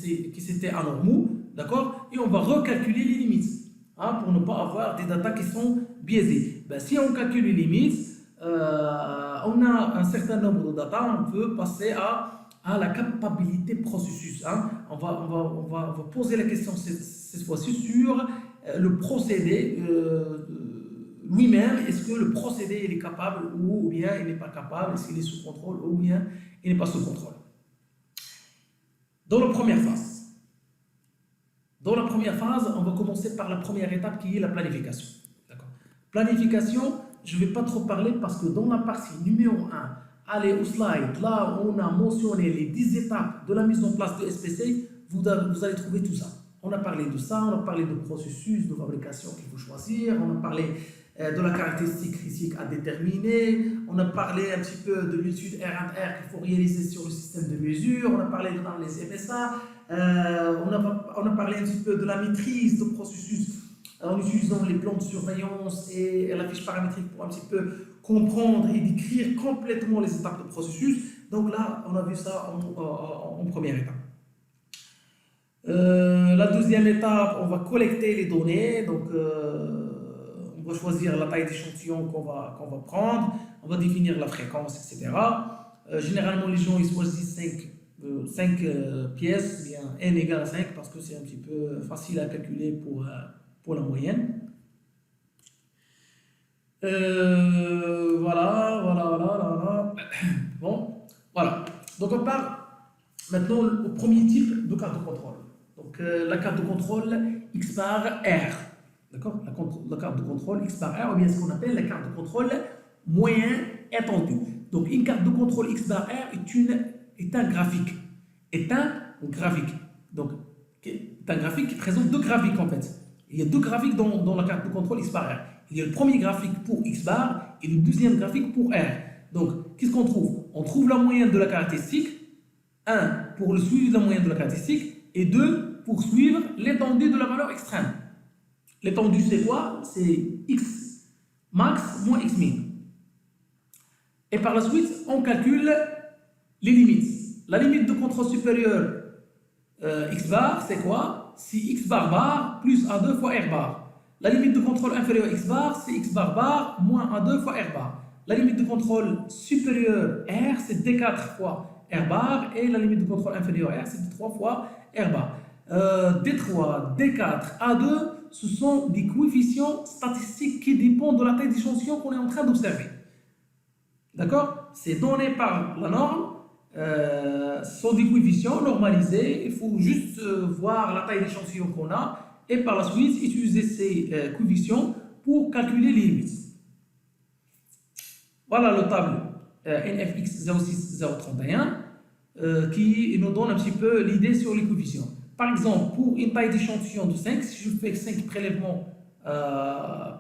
s'étaient anormaux, d'accord, et on va recalculer les limites, hein, pour ne pas avoir des datas qui sont biaisées. Ben, si on calcule les limites, on a un certain nombre de data, on peut passer à la capacité processus. Hein. On va poser la question cette fois-ci sur le procédé lui-même. Est-ce que le procédé il est capable ou bien il n'est pas capable, est-ce qu'il est sous contrôle ou bien il n'est pas sous contrôle. Dans la première phase, on va commencer par la première étape qui est la planification. D'accord. Planification, je ne vais pas trop parler parce que dans la partie numéro 1, allez au slide, là où on a mentionné les 10 étapes de la mise en place de SPC, vous allez trouver tout ça. On a parlé de ça, on a parlé de processus de fabrication qu'il faut choisir, on a parlé de la caractéristique critique à déterminer, on a parlé un petit peu de l'étude R&R qu'il faut réaliser sur le système de mesure, on a parlé de l'analyse MSA, on a parlé un petit peu de la maîtrise de processus en utilisant les plans de surveillance et la fiche paramétrique pour un petit peu comprendre et décrire complètement les étapes de processus. Donc là, on a vu ça en première étape. La deuxième étape, on va collecter les données. Donc, on va choisir la taille d'échantillon qu'on va prendre. On va définir la fréquence, etc. Généralement, les gens ils choisissent 5 pièces, bien n égale à 5 parce que c'est un petit peu facile à calculer pour la moyenne. Voilà. Bon, voilà. Donc on part maintenant au premier type de carte de contrôle. Donc la carte de contrôle X bar R. D'accord, la carte de contrôle X bar R, ou bien ce qu'on appelle la carte de contrôle moyen étendu. Donc une carte de contrôle X bar R est un graphique. Donc est un graphique qui présente deux graphiques en fait. Il y a deux graphiques dans la carte de contrôle X bar R. Il y a le premier graphique pour X bar et le deuxième graphique pour R. Donc, qu'est-ce qu'on trouve? On trouve la moyenne de la caractéristique, 1 pour le suivi de la moyenne de la caractéristique, et 2 pour suivre l'étendue de la valeur extrême. L'étendue, c'est quoi? C'est X max moins X min. Et par la suite, on calcule les limites. La limite de contrôle supérieur X bar, c'est quoi? C'est X bar plus A2 fois R bar. La limite de contrôle inférieure X bar, c'est X bar moins A2 fois R bar. La limite de contrôle supérieure R, c'est D4 fois R bar. Et la limite de contrôle inférieure R, c'est D3 fois R bar. D3, D4, A2, ce sont des coefficients statistiques qui dépendent de la taille d'échantillon qu'on est en train d'observer. D'accord? C'est donné par la norme. Ce sont des coefficients normalisés. Il faut juste voir la taille d'échantillon qu'on a. Et par la suite, utiliser ces coefficients pour calculer les limites. Voilà le tableau NFX 06031 qui nous donne un petit peu l'idée sur les coefficients. Par exemple, pour une taille d'échantillon de 5, si je fais 5 prélèvements,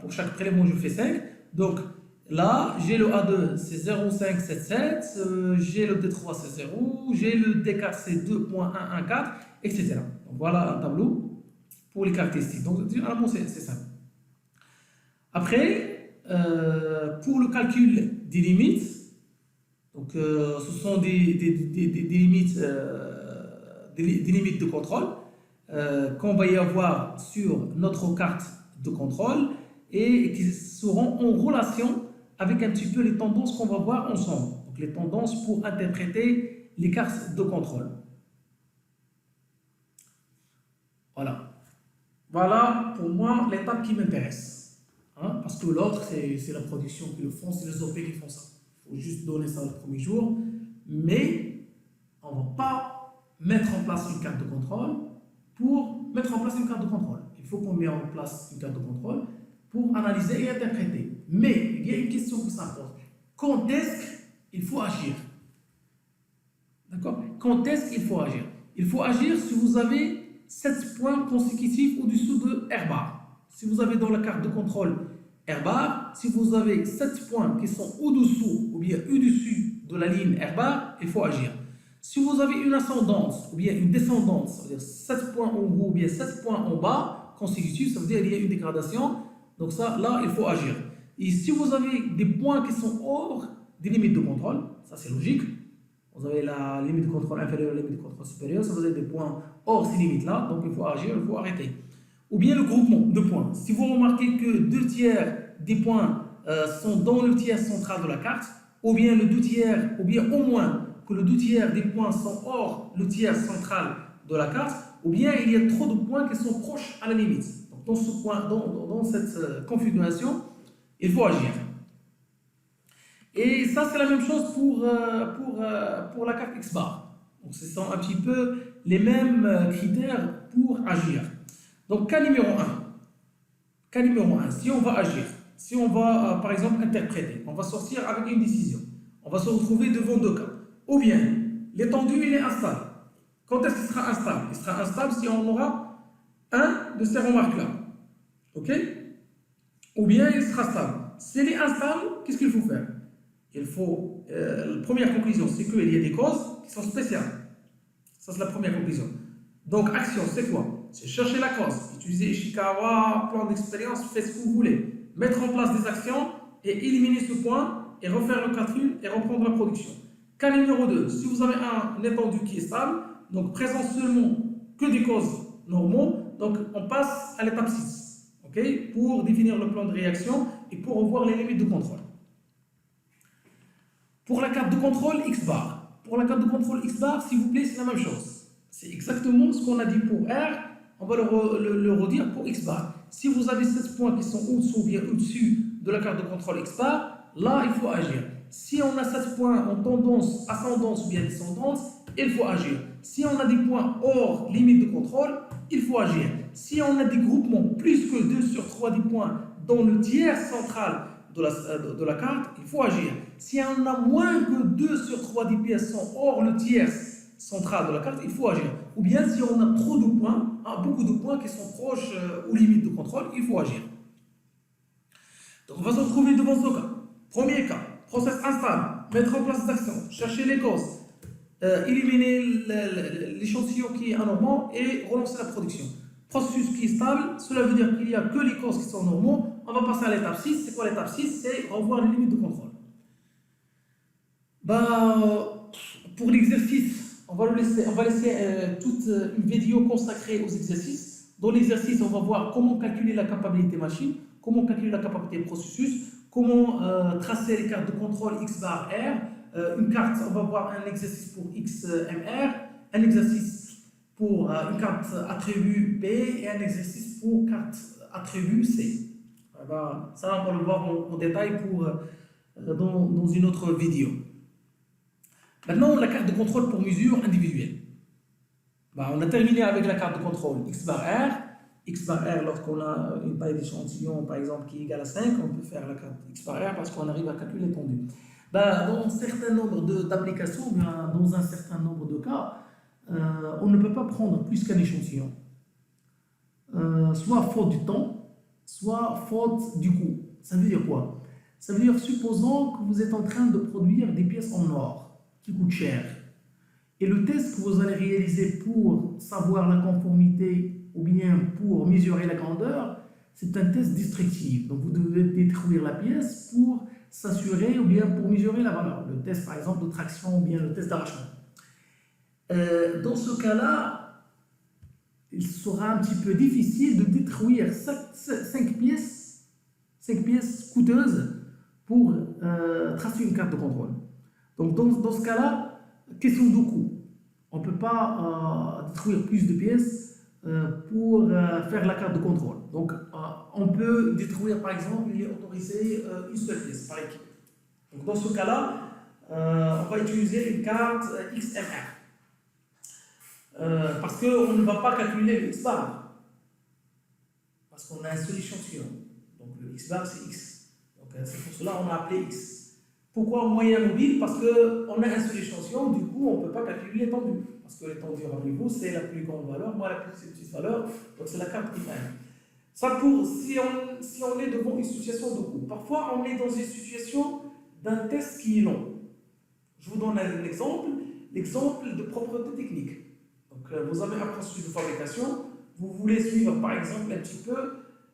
pour chaque prélèvement, je fais 5. Donc là, j'ai le A2, c'est 0,577, j'ai le D3, c'est 0, j'ai le D4, c'est 2,114, etc. Donc voilà un tableau pour les caractéristiques. Donc, généralement, c'est simple. Après, pour le calcul des limites, donc, ce sont des limites, des limites de contrôle qu'on va y avoir sur notre carte de contrôle et qui seront en relation avec un petit peu les tendances qu'on va voir ensemble. Donc, les tendances pour interpréter les cartes de contrôle. Voilà pour moi l'étape qui m'intéresse. Hein, parce que l'autre, c'est la production qui le font, c'est les OP qui font ça. Il faut juste donner ça le premier jour. Mais on ne va pas mettre en place une carte de contrôle pour mettre en place une carte de contrôle. Il faut qu'on mette en place une carte de contrôle pour analyser et interpréter. Mais il y a une question qui s'impose. Quand est-ce qu'il faut agir? D'accord? quand est-ce qu'il faut agir? Il faut agir si vous avez 7 points consécutifs au-dessous de R bar. Si vous avez dans la carte de contrôle R bar, si vous avez 7 points qui sont au-dessous ou bien au-dessus de la ligne R bar, il faut agir. Si vous avez une ascendance ou bien une descendance, ça veut dire 7 points en haut ou bien 7 points en bas, consécutifs, ça veut dire qu'il y a une dégradation. Donc ça, là, il faut agir. Et si vous avez des points qui sont hors des limites de contrôle, ça c'est logique. Vous avez la limite de contrôle inférieure et la limite de contrôle supérieure, ça vous avez des points hors ces limites-là, donc il faut agir, il faut arrêter. Ou bien le groupement de points. Si vous remarquez que 2 tiers des points sont dans le tiers central de la carte, ou bien le 2 tiers, ou bien au moins que le 2 tiers des points sont hors le tiers central de la carte, ou bien il y a trop de points qui sont proches à la limite. Donc dans, ce point, dans cette configuration, il faut agir. Et ça, c'est la même chose pour la carte X-bar. Donc, ce sont un petit peu les mêmes critères pour agir. Donc, cas numéro 1. Cas numéro 1, si on va agir, si on va, par exemple, interpréter, on va sortir avec une décision, on va se retrouver devant 2 cas. Ou bien, l'étendue, il est instable. Quand est-ce qu'il sera instable? Il sera instable si on aura un de ces remarques-là. OK? Ou bien, il sera stable. S'il est instable, qu'est-ce qu'il faut faire? Il faut, la première conclusion, c'est qu'il y a des causes qui sont spéciales. Ça, c'est la première conclusion. Donc, action, c'est quoi? C'est chercher la cause. Utiliser Ishikawa, plan d'expérience, faites ce que vous voulez. Mettre en place des actions et éliminer ce point et refaire le calcul et reprendre la production. Cas numéro 2, si vous avez un étendu qui est stable, donc présente seulement que des causes normaux, donc on passe à l'étape 6, okay, pour définir le plan de réaction et pour revoir les limites de contrôle. Pour la carte de contrôle X-bar, s'il vous plaît, c'est la même chose. C'est exactement ce qu'on a dit pour R, on va le redire pour X-bar. Si vous avez 7 points qui sont au-dessous ou bien au-dessus de la carte de contrôle X-bar, là, il faut agir. Si on a 7 points en tendance, ascendance ou bien descendance, il faut agir. Si on a des points hors limite de contrôle, il faut agir. Si on a des groupements plus que 2 sur 3 des points dans le tiers central de la carte, il faut agir. Si on a moins que 2 sur 3 des pièces sont hors le tiers central de la carte, il faut agir. Ou bien si on a trop de points, beaucoup de points qui sont proches aux limites de contrôle, il faut agir. Donc on va se retrouver devant ce cas. Premier cas, process instable, mettre en place des actions, chercher les causes, éliminer l'échantillon qui est anormal et relancer la production. Processus qui est stable, cela veut dire qu'il n'y a que les causes qui sont normaux. On va passer à l'étape 6. C'est quoi l'étape 6? C'est revoir les limites de contrôle. Pour l'exercice, on va laisser toute une vidéo consacrée aux exercices. Dans l'exercice, on va voir comment calculer la capacité machine, comment calculer la capacité processus, comment tracer les cartes de contrôle X bar R. Une carte, on va voir un exercice pour XMR, un exercice pour une carte attribut B et un exercice pour carte attribut C. Ça, on va le voir en détail dans une autre vidéo. Maintenant, la carte de contrôle pour mesure individuelle. On a terminé avec la carte de contrôle X bar R. X bar R, lorsqu'on a une taille d'échantillon, par exemple, qui est égale à 5, on peut faire la carte X bar R parce qu'on arrive à calculer l'étendue. Dans un certain nombre d'applications, dans un certain nombre de cas, on ne peut pas prendre plus qu'un échantillon. Soit faute du temps, soit faute du coût. Ça veut dire quoi? Ça veut dire, supposons que vous êtes en train de produire des pièces en or qui coûtent cher. Et le test que vous allez réaliser pour savoir la conformité ou bien pour mesurer la grandeur, c'est un test destructif. Donc vous devez détruire la pièce pour s'assurer ou bien pour mesurer la valeur. Le test par exemple de traction ou bien le test d'arrachement. Dans ce cas-là, il sera un petit peu difficile de détruire 5 pièces coûteuses pour tracer une carte de contrôle. Donc dans ce cas-là, question de coût. On ne peut pas détruire plus de pièces pour faire la carte de contrôle. Donc on peut détruire, par exemple, il est autorisé une seule pièce par équipe. Donc dans ce cas-là, on va utiliser une carte XMR. Parce qu'on ne va pas calculer le X bar. Parce qu'on a un seul échantillon. Donc le X bar c'est X. Donc c'est pour cela qu'on a appelé X. Pourquoi moyen mobile? Parce qu'on a un seul échantillon, du coup, on ne peut pas calculer l'étendue. Parce que l'étendue, rappelez-vous, c'est la plus grande valeur, moi la plus petite valeur, donc c'est la carte primaire. Ça pour si on est devant une situation de coût. Parfois, on est dans une situation d'un test qui est long. Je vous donne un exemple, l'exemple de propreté technique. Donc, vous avez un processus de fabrication, vous voulez suivre par exemple un petit peu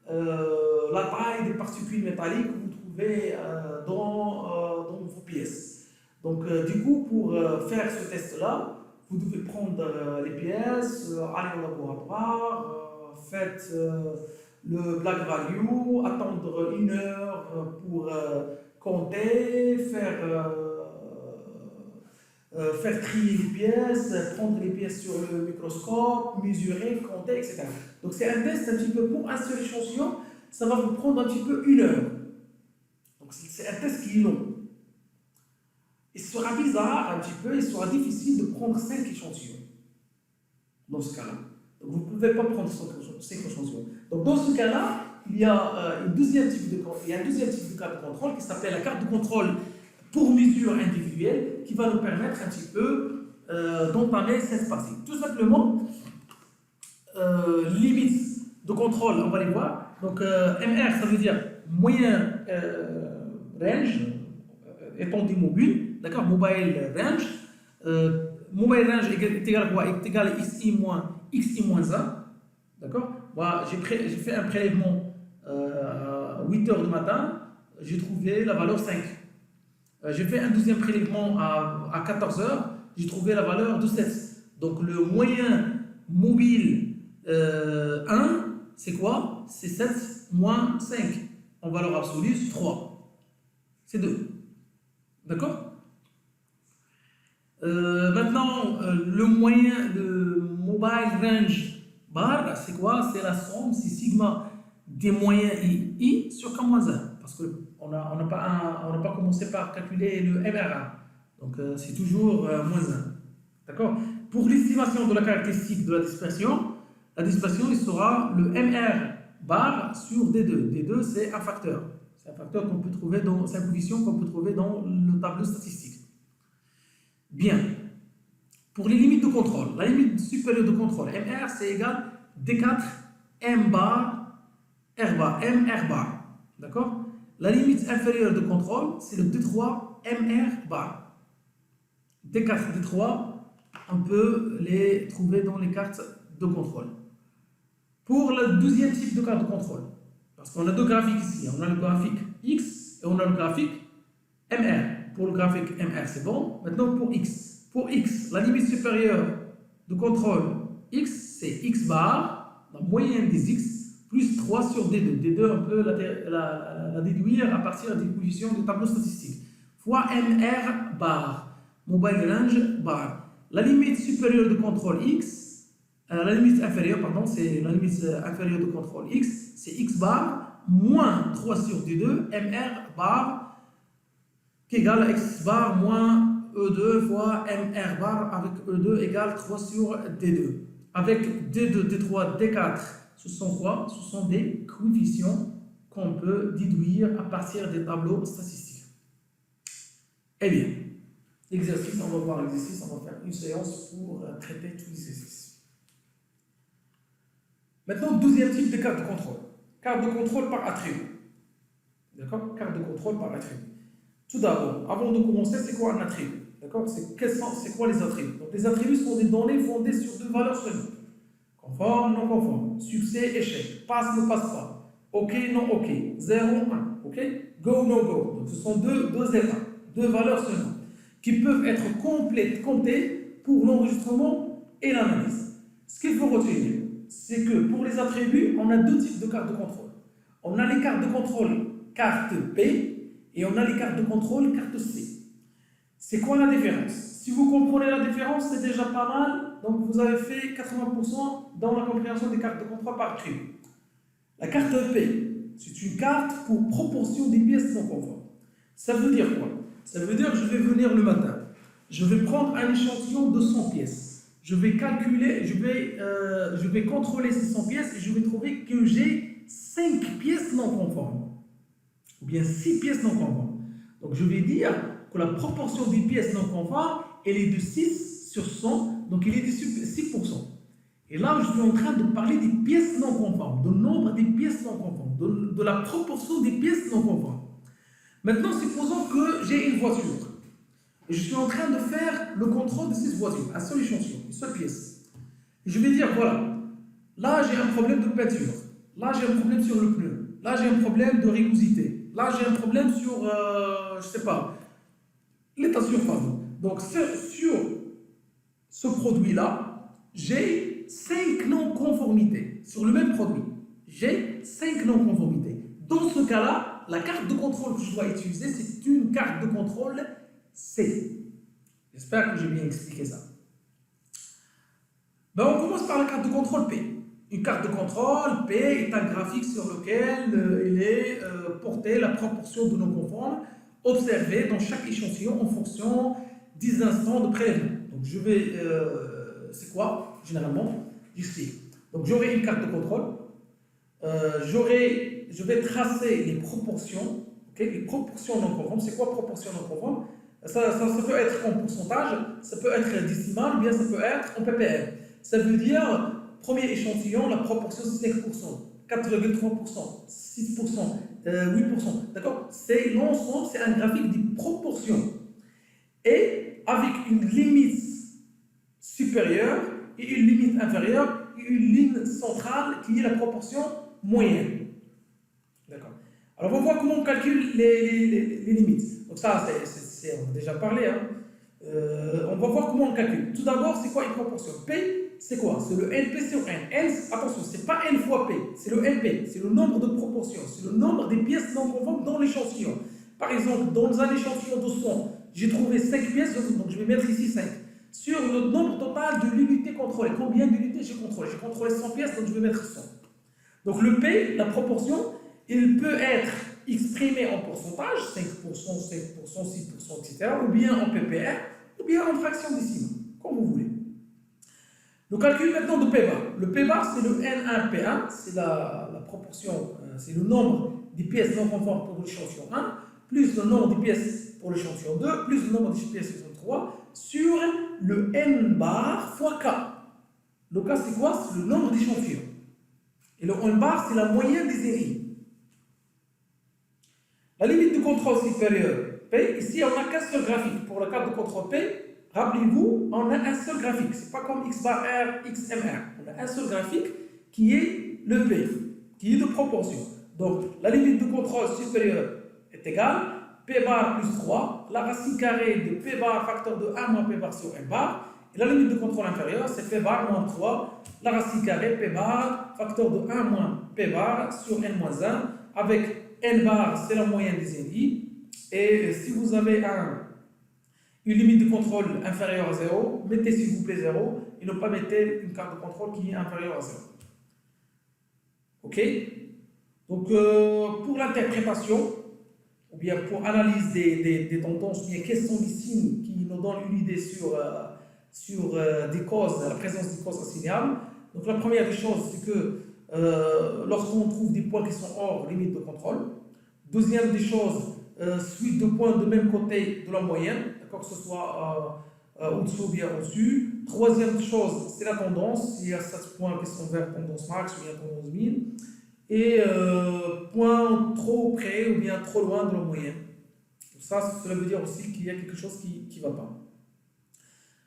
la taille des particules métalliques que vous trouvez dans vos pièces. Donc, du coup, pour faire ce test-là, vous devez prendre les pièces, aller au laboratoire, faites le black value, attendre 1 heure pour compter, faire trier les pièces, prendre les pièces sur le microscope, mesurer, compter, etc. Donc c'est un test un petit peu pour un seul échantillon, ça va vous prendre un petit peu 1 heure. Donc c'est un test qui est long. Il sera bizarre un petit peu, il sera difficile de prendre 5 échantillons dans ce cas-là. Donc vous ne pouvez pas prendre 5 échantillons. Donc dans ce cas-là, il y a un deuxième type de carte de contrôle qui s'appelle la carte de contrôle pour mesure individuelle qui va nous permettre un petit peu d'entamer cette partie. Tout simplement, limites de contrôle, on va les voir. Donc MR, ça veut dire moyen range, étendue mobile, d'accord, mobile range. Mobile range est égal à quoi? Est égal à xi moins 1, d'accord. Voilà, j'ai fait un prélèvement à 8 h du matin, j'ai trouvé la valeur 5. J'ai fait un deuxième prélèvement à 14 h, j'ai trouvé la valeur de 7. Donc le moyen mobile 1, c'est quoi? C'est 7 moins 5. En valeur absolue, c'est 3. C'est 2. D'accord? Maintenant, le moyen de mobile range bar, c'est quoi? C'est la somme, c'est sigma des moyens I sur K-1. Parce qu'on n'a pas commencé par calculer le MRA. Donc c'est toujours moins 1. D'accord? Pour l'estimation de la caractéristique de la dispersion il sera le MR bar sur D2. D2, c'est un facteur. C'est un facteur qu'on peut trouver c'est une coefficient qu'on peut trouver dans le tableau statistique. Bien. Pour les limites de contrôle, la limite supérieure de contrôle, MR, c'est égal D4 M bar R bar, M R bar. D'accord? La limite inférieure de contrôle, c'est le D3 MR bar. D4, D3, on peut les trouver dans les cartes de contrôle. Pour le deuxième type de carte de contrôle, parce qu'on a deux graphiques ici, on a le graphique X et on a le graphique MR. Pour le graphique MR, c'est bon. Maintenant pour X. Pour X, la limite supérieure de contrôle X, c'est X bar, la moyenne des X, plus 3 sur D2. D2, on peut la déduire à partir des positions du tableau statistique. Fois MR bar, mobile range bar. La limite supérieure de contrôle X, la limite inférieure, pardon, c'est la limite inférieure de contrôle X, c'est X bar, moins 3 sur D2, MR bar, qui égale à X bar moins E2 fois MR bar avec E2 égale 3 sur D2. Avec D2, D3, D4, ce sont quoi? Ce sont des coefficients qu'on peut déduire à partir des tableaux statistiques. Eh bien, l'exercice, on va voir l'exercice, on va faire une séance pour traiter tous les exercices. Maintenant, deuxième type de carte de contrôle. Carte de contrôle par attribut. D'accord? Carte de contrôle par attribut. Tout d'abord, avant de commencer, c'est quoi un attribut? D'accord? C'est quoi les attributs? Donc, les attributs sont des données fondées sur deux valeurs seulement. Conforme, non conforme. Succès, échec. Passe, ne passe pas. OK, non OK. 0, 1. OK? Go, no go. Donc, ce sont deux états, deux valeurs seulement, qui peuvent être comptées pour l'enregistrement et l'analyse. Ce qu'il faut retenir, c'est que pour les attributs, on a deux types de cartes de contrôle. On a les cartes de contrôle carte P et on a les cartes de contrôle carte C. C'est quoi la différence? Si vous comprenez la différence, c'est déjà pas mal. Donc vous avez fait 80% dans la compréhension des cartes de contrôle par attribut. La carte P, c'est une carte pour proportion des pièces non conformes. Ça veut dire quoi? Ça veut dire que je vais venir le matin. Je vais prendre un échantillon de 100 pièces. Je vais calculer, je vais contrôler ces 100 pièces et je vais trouver que j'ai 5 pièces non conformes. Ou bien 6 pièces non conformes. Donc je vais dire, que la proportion des pièces non conformes, elle est de 6 sur 100, donc il est de 6%. Et là, je suis en train de parler des pièces non conformes, du nombre des pièces non conformes, de la proportion des pièces non conformes. Maintenant, supposons que j'ai une voiture. Et je suis en train de faire le contrôle de cette voiture, un seul échantillon, une seule pièce. Et je vais dire, voilà, là j'ai un problème de peinture, là j'ai un problème sur le pneu, là j'ai un problème de rugosité, là j'ai un problème sur, je sais pas, l'état de surface. Donc sur ce produit-là, j'ai 5 non-conformités sur le même produit. J'ai 5 non-conformités. Dans ce cas-là, la carte de contrôle que je dois utiliser, c'est une carte de contrôle C. J'espère que j'ai bien expliqué ça. Ben, on commence par la carte de contrôle P. Une carte de contrôle P est un graphique sur lequel il est porté la proportion de non-conformes observée dans chaque échantillon en fonction des instants de prélèvement. Donc je vais, c'est quoi généralement? J'explique. Donc j'aurai une carte de contrôle, je vais tracer les proportions, okay? Les proportions non conformes. C'est quoi proportion non conforme? Ça peut être en pourcentage, ça peut être décimal, ou bien ça peut être en ppm. Ça veut dire, premier échantillon, la proportion c'est 5%, 4,3%, 6%, 8%. D'accord? C'est l'ensemble, c'est un graphique des proportions. Et avec une limite supérieure et une limite inférieure et une ligne centrale qui est la proportion moyenne. D'accord? Alors on va voir comment on calcule les limites. Donc ça, on a déjà parlé. Hein. On va voir comment on calcule. Tout d'abord, c'est quoi une proportion? P, c'est quoi? C'est le NP sur N. N, attention, c'est pas N fois P, c'est le NP, c'est le nombre de proportions, c'est le nombre des pièces non conformes dans l'échantillon. Par exemple, dans un échantillon de 100, j'ai trouvé 5 pièces, donc je vais mettre ici 5. Sur le nombre total de l'unité contrôlée, combien d'unités j'ai contrôlé? J'ai contrôlé 100 pièces, donc je vais mettre 100. Donc le P, la proportion, il peut être exprimé en pourcentage, 5%, 5%, 6%, etc., ou bien en ppr, ou bien en fraction décimale, comme vous voulez. Le calcul maintenant de P bar. Le P bar, c'est le N1P1, c'est la proportion, c'est le nombre des pièces non conformes pour l'échantillon 1, plus le nombre des pièces pour l'échantillon 2, plus le nombre des pièces pour l'échantillon 3, sur le N bar fois K. Le K, c'est quoi? C'est le nombre d'échantillons. Et le N bar, c'est la moyenne des séries. La limite de contrôle supérieure P, ici on n'a qu'un seul graphique. Pour la carte de contrôle P, rappelez-vous, on a un seul graphique. Ce n'est pas comme X bar R, XMR. On a un seul graphique qui est le P, qui est de proportion. Donc la limite de contrôle supérieure est égale P bar plus 3, la racine carrée de P bar facteur de 1 moins P bar sur N bar. Et la limite de contrôle inférieure, c'est P bar moins 3, la racine carrée P bar facteur de 1 moins P bar sur N moins 1, avec N bar, c'est la moyenne des NI. Et si vous avez une limite de contrôle inférieure à 0, mettez s'il vous plaît 0 et ne pas mettez une carte de contrôle qui est inférieure à 0. Ok? Donc, pour l'interprétation, ou bien pour analyse des tendances, ou bien quels sont les signes qui nous donnent une idée sur des causes, la présence des causes assignables. Donc, la première des choses, c'est que lorsqu'on trouve des points qui sont hors limite de contrôle. Deuxième des choses, suite de points de même côté de la moyenne, que ce soit au-dessous ou bien au-dessus. Troisième chose, c'est la tendance. Il y a 7 points qui sont vers tendance max ou bien tendance min. Et points trop près ou bien trop loin de la moyenne. Ça, cela veut dire aussi qu'il y a quelque chose qui ne va pas.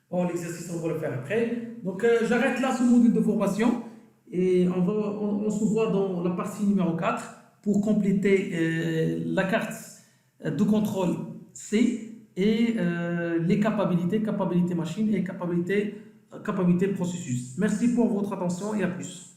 Bon, l'exercice, on va le faire après. Donc, j'arrête là ce module de formation. Et on se voit dans la partie numéro 4 pour compléter la carte de contrôle C et les capacités machine et capacité processus. Merci pour votre attention et à plus.